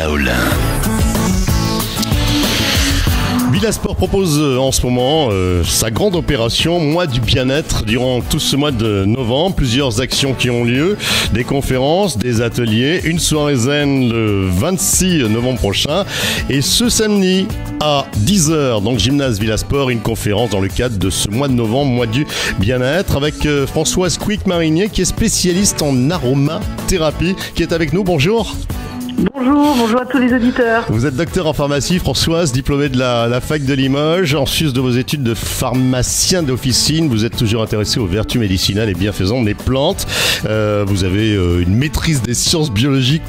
Soul. Villasport propose en ce moment sa grande opération Mois du bien-être durant tout ce mois de novembre. Plusieurs actions qui ont lieu, des conférences, des ateliers, une soirée zen le 26 novembre prochain et ce samedi à 10h, donc gymnase Villasport, une conférence dans le cadre de ce mois de novembre, Mois du bien-être, avec Françoise Quick-Marinier qui est spécialiste en aromathérapie, qui est avec nous. Bonjour. Bonjour à tous les auditeurs. Vous êtes docteur en pharmacie, Françoise, diplômée de la fac de Limoges. En sus de vos études de pharmacien d'officine, vous êtes toujours intéressé aux vertus médicinales et bienfaisantes des plantes. Vous avez une maîtrise des sciences biologiques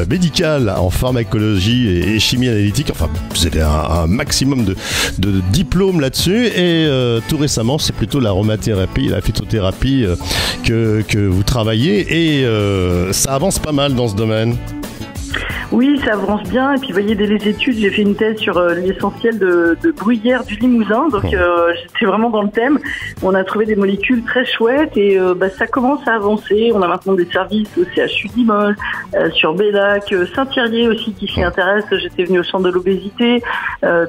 médicales en pharmacologie et chimie analytique. Enfin, vous avez un maximum de diplômes là-dessus. Et tout récemment, c'est plutôt l'aromathérapie, la phytothérapie que vous travaillez. Et ça avance pas mal dans ce domaine. Oui, ça avance bien. Et puis, vous voyez, dès les études, j'ai fait une thèse sur l'essentiel de bruyère du Limousin. Donc, j'étais vraiment dans le thème. On a trouvé des molécules très chouettes et ça commence à avancer. On a maintenant des services au CHU de Limoges, sur Bellac, Saint-Thierry aussi qui s'y intéresse. J'étais venue au centre de l'obésité.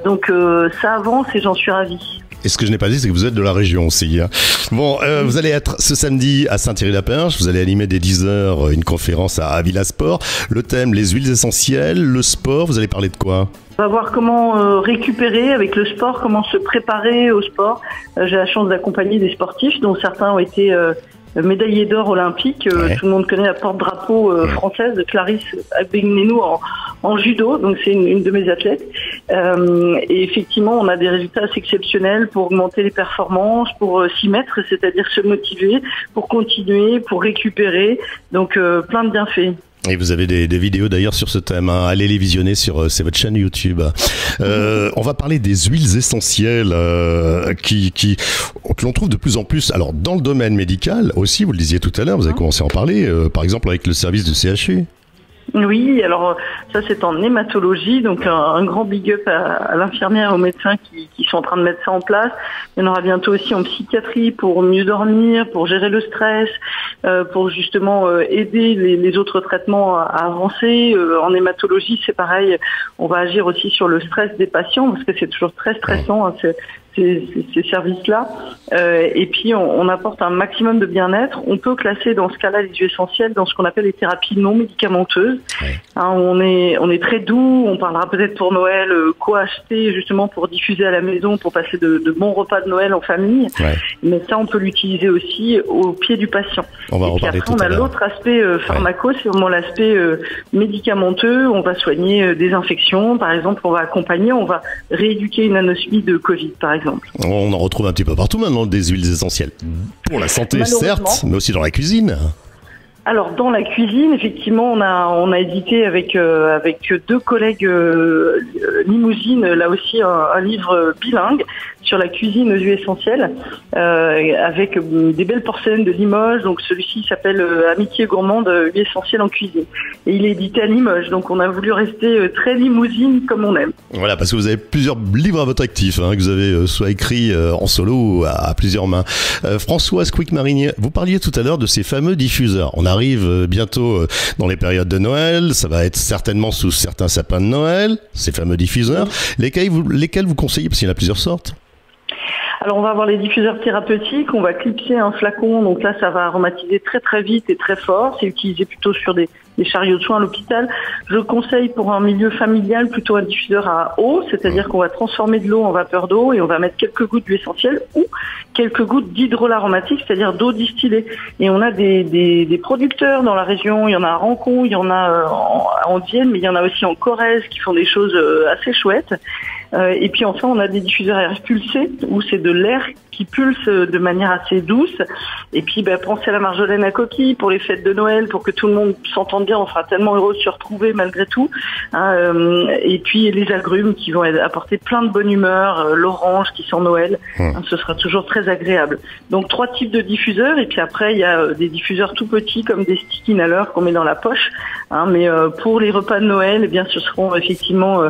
Donc, ça avance et j'en suis ravie. Et ce que je n'ai pas dit, c'est que vous êtes de la région aussi. Hein. Bon, vous allez être ce samedi à Saint-Thierry-la-Perche. Vous allez animer dès 10h une conférence à Villasport. Le thème, les huiles essentielles, le sport. Vous allez parler de quoi ? On va voir comment récupérer avec le sport, comment se préparer au sport. J'ai la chance d'accompagner des sportifs dont certains ont été médaillée d'or olympique. Ouais. Tout le monde connaît la porte-drapeau française de Clarisse Agbenienou en judo, donc c'est une de mes athlètes. Et effectivement, on a des résultats assez exceptionnels pour augmenter les performances, pour s'y mettre, c'est-à-dire se motiver, pour continuer, pour récupérer. Donc plein de bienfaits. Et vous avez des vidéos d'ailleurs sur ce thème, hein. Allez les visionner c'est votre chaîne YouTube. On va parler des huiles essentielles que l'on trouve de plus en plus. Alors dans le domaine médical aussi, vous le disiez tout à l'heure, vous avez commencé à en parler, par exemple avec le service du CHU. Oui, alors ça c'est en hématologie, donc un grand big up à l'infirmière et aux médecins qui sont en train de mettre ça en place. Il y en aura bientôt aussi en psychiatrie pour mieux dormir, pour gérer le stress, pour justement aider les autres traitements à avancer. En hématologie, c'est pareil, on va agir aussi sur le stress des patients parce que c'est toujours très stressant, hein, ces services-là. Et puis, on apporte un maximum de bien-être. On peut classer dans ce cas-là les huiles essentielles dans ce qu'on appelle les thérapies non médicamenteuses. Ouais. Hein, on est très doux. On parlera peut-être pour Noël quoi acheter justement pour diffuser à la maison, pour passer de bons repas de Noël en famille. Ouais. Mais ça, on peut l'utiliser aussi au pied du patient. On va et puis après, on a l'autre aspect pharmaco, c'est vraiment l'aspect médicamenteux. On va soigner des infections, par exemple. On va accompagner, on va rééduquer une anosmie de Covid, par exemple. On en retrouve un petit peu partout maintenant des huiles essentielles. Pour la santé, certes, mais aussi dans la cuisine. Alors dans la cuisine, effectivement, on a édité avec deux collègues limousines, là aussi un livre bilingue sur la cuisine aux huiles essentielles, avec des belles porcelaines de Limoges. Donc celui-ci s'appelle Amitié gourmande, huiles essentielles en cuisine. Et il est édité à Limoges, donc on a voulu rester très limousine comme on aime. Voilà, parce que vous avez plusieurs livres à votre actif, hein, que vous avez soit écrit en solo ou à plusieurs mains. Françoise Quick-Marinier, vous parliez tout à l'heure de ces fameux diffuseurs. On arrive bientôt dans les périodes de Noël, ça va être certainement sous certains sapins de Noël, ces fameux diffuseurs. Lesquels vous conseillez, parce qu'il y en a plusieurs sortes? Alors on va avoir les diffuseurs thérapeutiques, on va clipser un flacon, donc là ça va aromatiser très très vite et très fort, c'est utilisé plutôt sur des chariots de soins à l'hôpital. Je conseille pour un milieu familial plutôt un diffuseur à eau, c'est-à-dire qu'on va transformer de l'eau en vapeur d'eau et on va mettre quelques gouttes d'huile essentielle ou quelques gouttes d'hydrolat aromatique, c'est-à-dire d'eau distillée. Et on a des producteurs dans la région, il y en a à Rancon, il y en a en Vienne, mais il y en a aussi en Corrèze qui font des choses assez chouettes. Et puis enfin, on a des diffuseurs à air pulsé, où c'est de l'air qui pulse de manière assez douce. Et puis, pensez à la marjolaine à coquille pour les fêtes de Noël, pour que tout le monde s'entende bien. On sera tellement heureux de se retrouver malgré tout. Hein, et puis, les agrumes qui vont apporter plein de bonne humeur, l'orange qui sent Noël. Hein, ce sera toujours très agréable. Donc, 3 types de diffuseurs. Et puis après, il y a des diffuseurs tout petits comme des stick inhaleurs qu'on met dans la poche. Hein, mais pour les repas de Noël, eh bien, ce seront effectivement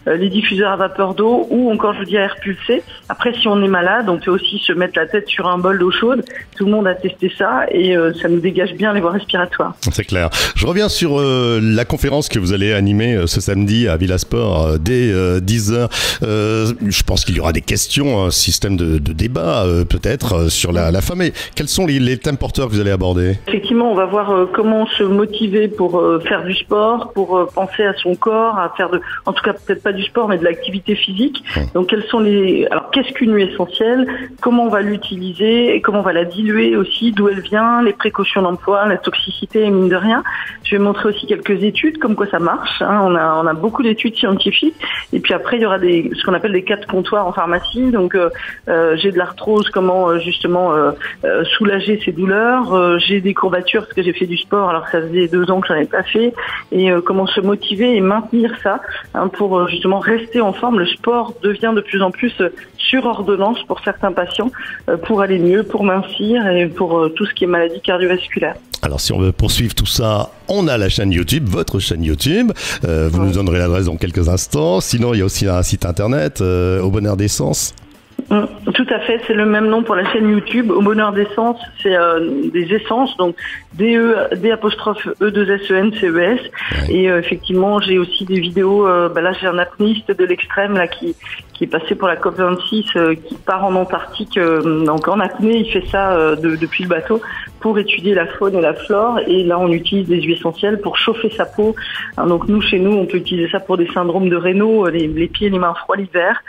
les diffuseurs à vapeur d'eau ou encore, je vous dis, à air pulsé. Après, si on est malade, on peut aussi se mettre la tête sur un bol d'eau chaude. Tout le monde a testé ça et ça nous dégage bien les voies respiratoires. C'est clair. Je reviens sur la conférence que vous allez animer ce samedi à Villasport dès 10h. Je pense qu'il y aura des questions, un système de débat peut-être sur la faim. Mais quels sont les thèmes porteurs que vous allez aborder? Effectivement, on va voir comment se motiver pour faire du sport, pour penser à son corps, à faire en tout cas peut-être pas du sport, mais de l'activité physique. Donc quels sont alors qu'est-ce qu'une nuit essentielle? Comment on va l'utiliser? Et comment on va la diluer aussi? D'où elle vient? Les précautions d'emploi, la toxicité, mine de rien. Je vais montrer aussi quelques études, comme quoi ça marche. On a beaucoup d'études scientifiques. Et puis après, il y aura ce qu'on appelle des cas de comptoir en pharmacie. Donc j'ai de l'arthrose, comment justement soulager ces douleurs. J'ai des courbatures parce que j'ai fait du sport alors que ça faisait 2 ans que j'en avais pas fait. Et comment se motiver et maintenir ça pour justement rester en forme. Le sport devient de plus en plus sur ordonnance pour certains patients pour aller mieux, pour mincir et pour tout ce qui est maladie cardiovasculaire. Alors si on veut poursuivre tout ça, on a la chaîne YouTube, votre chaîne YouTube. Vous nous donnerez l'adresse dans quelques instants. Sinon, il y a aussi un site internet, Au Bonheur d'Essence. Tout à fait, c'est le même nom pour la chaîne YouTube. Au Bonheur d'Essence, c'est des essences, donc D-E-E-2-S-E-N-C-E-S. Ouais. Et effectivement, j'ai aussi des vidéos. Là, j'ai un apnéiste de l'extrême là qui est passé pour la COP26, qui part en Antarctique, donc en apnée. Il fait ça depuis le bateau pour étudier la faune et la flore. Et là, on utilise des huiles essentielles pour chauffer sa peau. Donc nous, chez nous, on peut utiliser ça pour des syndromes de Raynaud, les pieds et les mains froids l'hiver,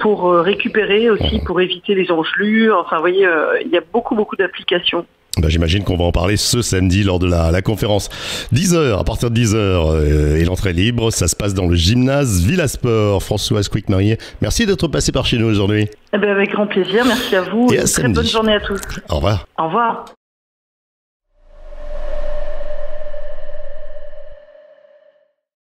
pour récupérer aussi, pour éviter les engelures. Enfin, vous voyez, il y a beaucoup d'applications. J'imagine qu'on va en parler ce samedi lors de la conférence. 10h, à partir de 10h, et l'entrée libre, ça se passe dans le gymnase Villasport. Françoise Quick-Marié, merci d'être passé par chez nous aujourd'hui. Avec grand plaisir, merci à vous. Et à très bonne journée à tous. Au revoir. Au revoir.